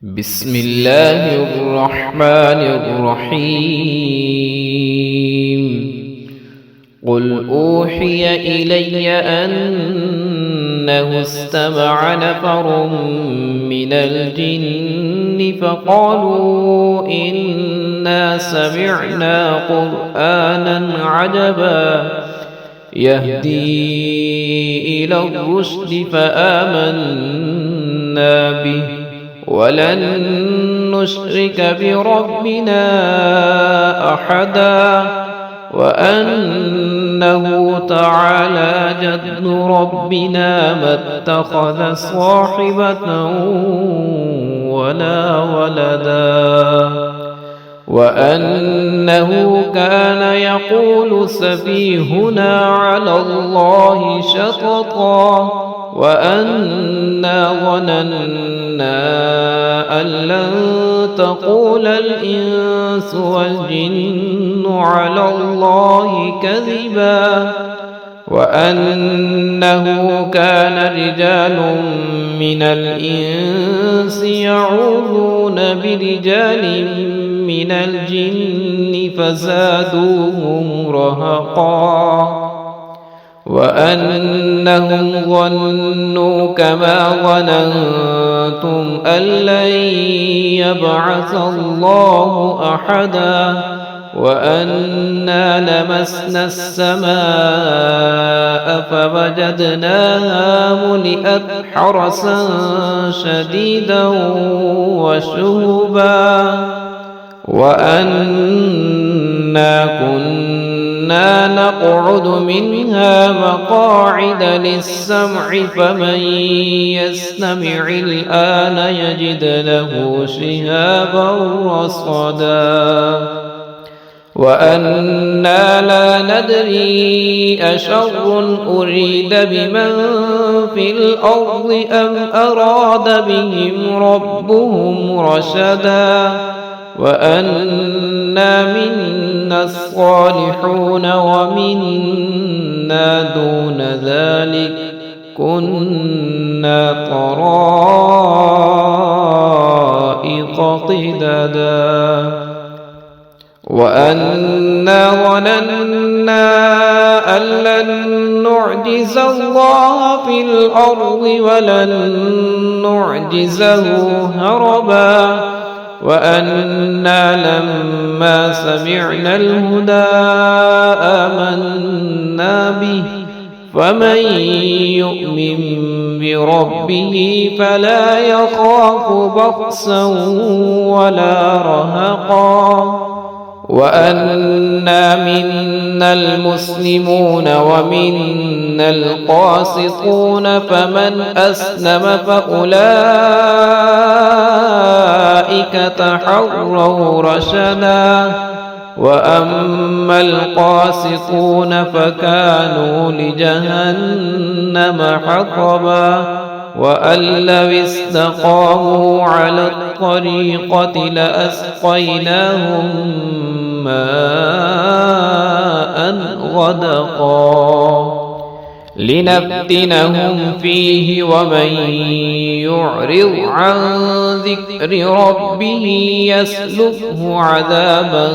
بسم الله الرحمن الرحيم قل أوحي إلي أنه استمع نفر من الجن فقالوا إنا سمعنا قرآنا عجبا يهدي إلى الرشد فآمنا به ولن نشرك بربنا أحدا وأنه تعالى جد ربنا ما اتخذ صاحبة ولا ولدا وأنه كان يقول سفيهنا على الله شططا وأنا ظننا أن لن تقول الإنس والجن على الله كذبا وأنه كان رجال من الإنس يعوذون برجال من الجن فزادوهم رهقا وأنهم ظنوا كما ظننتم أن لن يبعث الله أحدا وأنا لمسنا السماء فوجدناها ملئت حرسا شديدا وشهبا وأنا كنا نقعد منها مقاعد للسمع فمن يستمع الآن يجد له شهابا رصدا وأنا لا ندري أشر أريد بمن في الأرض أم أراد بهم ربهم رشدا وأنا منا الصالحون ومنا دون ذلك كنا طرائق قددا وأنا ظننا أن لن نعجز الله في الأرض ولن نعجزه هربا وأنا لما سمعنا الهدى آمنا به فمن يؤمن بربه فلا يخاف بخسا ولا رهقا وأنا منا المسلمون ومنا القاسطون فمن أسلم فأولئك تحروا رشدا وأما القاسطون فكانوا لجهنم حطبا وأن لو استقاموا على الطريقة لأسقيناهم ماء غدقا لنفتنهم فيه ومن يعرض عن ذكر ربه يسلكه عذابا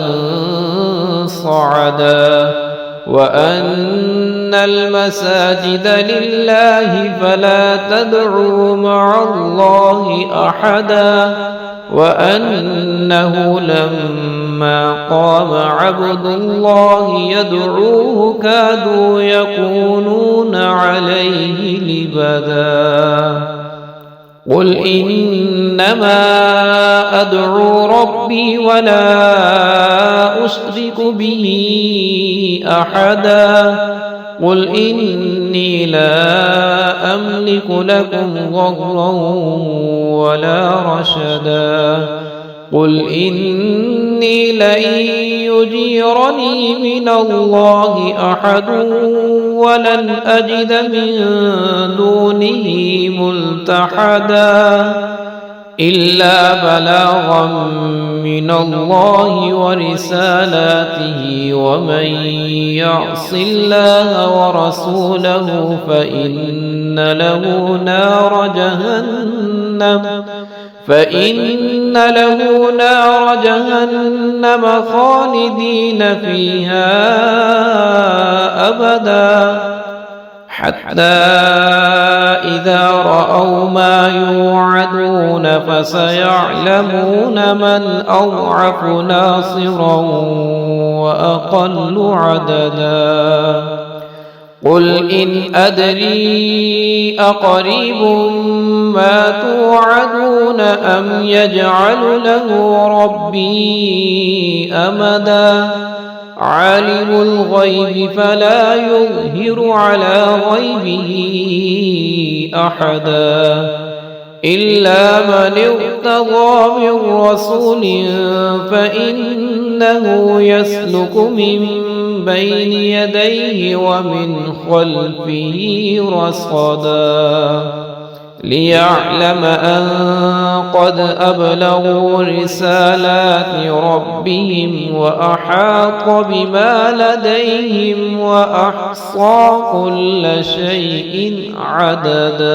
صعدا وأن المساجد لله فلا تدعوا مع الله أحدا وأنه لما قام عبد الله يدعوه كادوا يكونون عليه لبدا قل إنما أدعو ربي ولا أشرك به أحدا قل إني لا أملك لكم ضرا ولا رشدا قل إني لن يجيرني من الله أحد ولن أجد من دونه ملتحدا إلا بلاغا من الله ورسالاته ومن يعص الله ورسوله فإن له نار جهنم فإن له نار جهنم خالدين فيها أبدا حتى إذا رأوا ما يوعدون فسيعلمون من أضعف ناصرا وأقل عددا قل إن أدري أقريب ما توعدون أم يجعل له ربي أمدا عالم الغيب فلا يظهر على غيبه أحدا إلا من ارتضى من رسول فإنه يسلك من بين يديه ومن خلفه رصدا ليعلم أن قد أبلغوا رسالات ربهم وأحاط بما لديهم وأحصى كل شيء عددا.